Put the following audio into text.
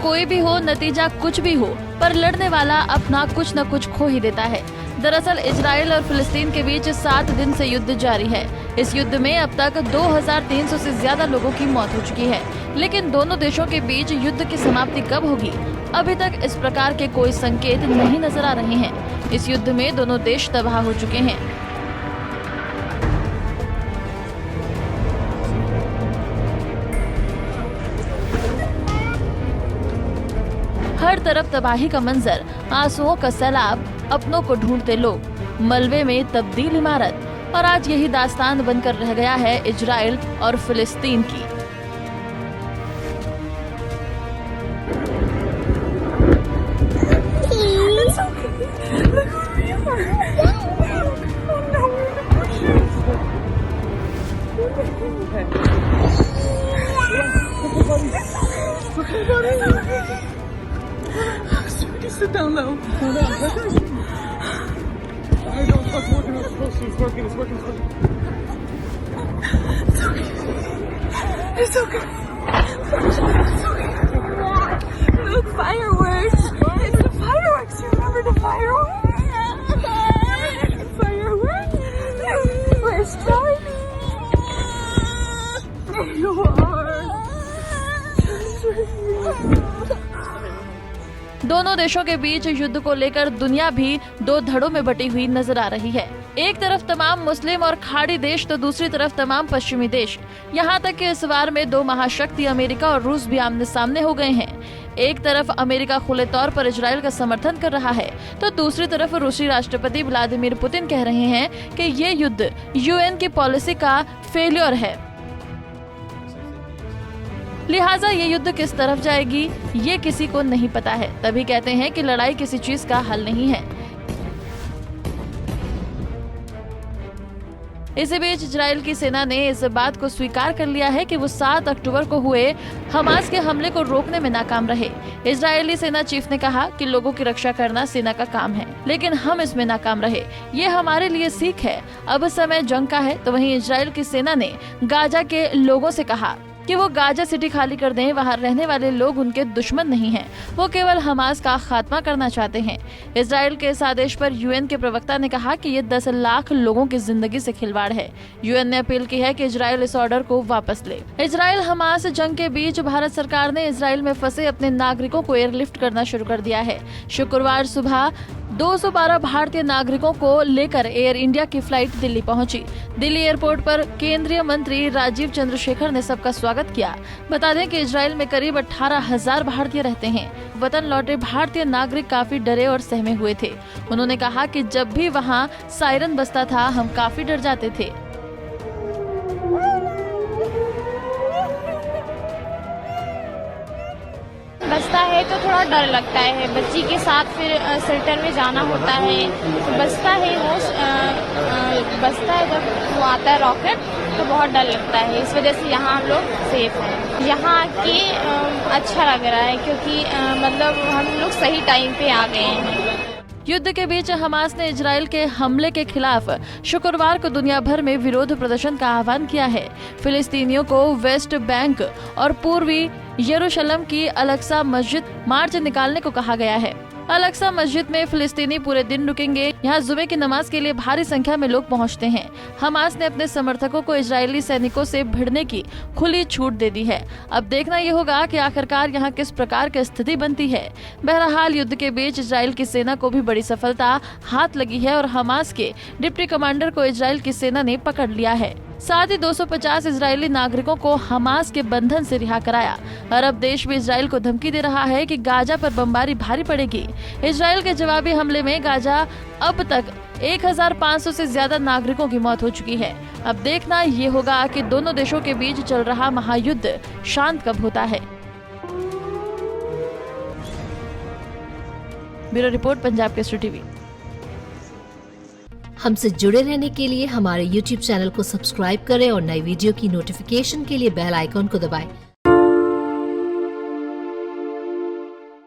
कोई भी हो, नतीजा कुछ भी हो, पर लड़ने वाला अपना कुछ न कुछ खो ही देता है। दरअसल इजराइल और फिलिस्तीन के बीच 7 दिन से युद्ध जारी है। इस युद्ध में अब तक 2300 से ज्यादा लोगों की मौत हो चुकी है। लेकिन दोनों देशों के बीच युद्ध की समाप्ति कब होगी, अभी तक इस प्रकार के कोई संकेत नहीं नजर आ रहे हैं। इस युद्ध में दोनों देश तबाह हो चुके हैं। हर तरफ तबाही का मंजर, आंसुओं का सैलाब, अपनों को ढूंढते लोग, मलबे में तब्दील इमारत, और आज यही दास्तान बनकर रह गया है इजराइल और फिलिस्तीन की। Sit down low. Hold on. I don't know. It's working. It's supposed to. It's working. It's working. It's okay. It's okay. It's okay. Look, fireworks. It's the fireworks. You remember the fireworks? Fireworks. Where's Charlie? There you are. दोनों देशों के बीच युद्ध को लेकर दुनिया भी दो धड़ों में बटी हुई नजर आ रही है। एक तरफ तमाम मुस्लिम और खाड़ी देश तो दूसरी तरफ तमाम पश्चिमी देश। यहाँ तक कि इस वार में दो महाशक्ति अमेरिका और रूस भी आमने सामने हो गए हैं। एक तरफ अमेरिका खुले तौर पर इजराइल का समर्थन कर रहा है, तो दूसरी तरफ रूसी राष्ट्रपति व्लादिमीर पुतिन कह रहे हैं कि ये युद्ध यूएन की पॉलिसी का फेल्योर है। लिहाजा ये युद्ध किस तरफ जाएगी ये किसी को नहीं पता है। तभी कहते हैं कि लड़ाई किसी चीज का हल नहीं है। इसी बीच इजराइल की सेना ने इस बात को स्वीकार कर लिया है कि वो 7 अक्टूबर को हुए हमास के हमले को रोकने में नाकाम रहे। इजरायली सेना चीफ ने कहा कि लोगों की रक्षा करना सेना का काम है, लेकिन हम इसमें नाकाम रहे। ये हमारे लिए सीख है। अब समय जंग का है। तो वहीं इजराइल की सेना ने गाजा के लोगों से कहा कि वो गाजा सिटी खाली कर दें। वहां रहने वाले लोग उनके दुश्मन नहीं हैं, वो केवल हमास का खात्मा करना चाहते हैं। इजराइल के इस आदेश पर यूएन के प्रवक्ता ने कहा कि ये 10 लाख लोगों की जिंदगी से खिलवाड़ है। यूएन ने अपील की है कि इजराइल इस ऑर्डर को वापस ले। इजराइल हमास जंग के बीच भारत सरकार ने इजराइल में फंसे अपने नागरिकों को एयरलिफ्ट करना शुरू कर दिया है। शुक्रवार सुबह 212 भारतीय नागरिकों को लेकर एयर इंडिया की फ्लाइट दिल्ली पहुंची। दिल्ली एयरपोर्ट पर केंद्रीय मंत्री राजीव चंद्रशेखर ने सबका स्वागत किया। बता दें कि इजराइल में करीब 18,000 भारतीय रहते हैं। वतन लौटे भारतीय नागरिक काफी डरे और सहमे हुए थे। उन्होंने कहा कि जब भी वहां सायरन बजता था हम काफी डर जाते थे। बजता है तो थोड़ा डर लगता है। बच्ची के साथ फिर शेल्टर में जाना होता है, तो बजता है वो बजता है जब वो आता है रॉकेट, तो बहुत डर लगता है। इस वजह से यहाँ हम लोग सेफ हैं। यहाँ आके अच्छा लग रहा है क्योंकि मतलब हम लोग सही टाइम पे आ गए हैं। युद्ध के बीच हमास ने इजराइल के हमले के खिलाफ शुक्रवार को दुनिया भर में विरोध प्रदर्शन का आह्वान किया है। फिलिस्तीनियों को वेस्ट बैंक और पूर्वी यरूशलेम की अल-अक्सा मस्जिद मार्च निकालने को कहा गया है। अल-अक्सा मस्जिद में फिलिस्तीनी पूरे दिन रुकेंगे। यहाँ जुमे की नमाज के लिए भारी संख्या में लोग पहुँचते हैं। हमास ने अपने समर्थकों को इजरायली सैनिकों से भिड़ने की खुली छूट दे दी है। अब देखना ये होगा कि आखिरकार यहाँ किस प्रकार की स्थिति बनती है। बहरहाल युद्ध के बीच इजराइल की सेना को भी बड़ी सफलता हाथ लगी है और हमास के डिप्टी कमांडर को इजराइल की सेना ने पकड़ लिया है। साथ ही 250 इजरायली नागरिकों को हमास के बंधन से रिहा कराया। अरब देश भी इजराइल को धमकी दे रहा है कि गाजा पर बमबारी भारी पड़ेगी। इजराइल के जवाबी हमले में गाजा अब तक 1500 से ज्यादा नागरिकों की मौत हो चुकी है। अब देखना ये होगा कि दोनों देशों के बीच चल रहा महायुद्ध शांत कब होता है। Bureau report, Punjab Kesari TV. हमसे जुड़े रहने के लिए हमारे YouTube चैनल को सब्सक्राइब करें और नई वीडियो की नोटिफिकेशन के लिए बेल आइकॉन को दबाएं।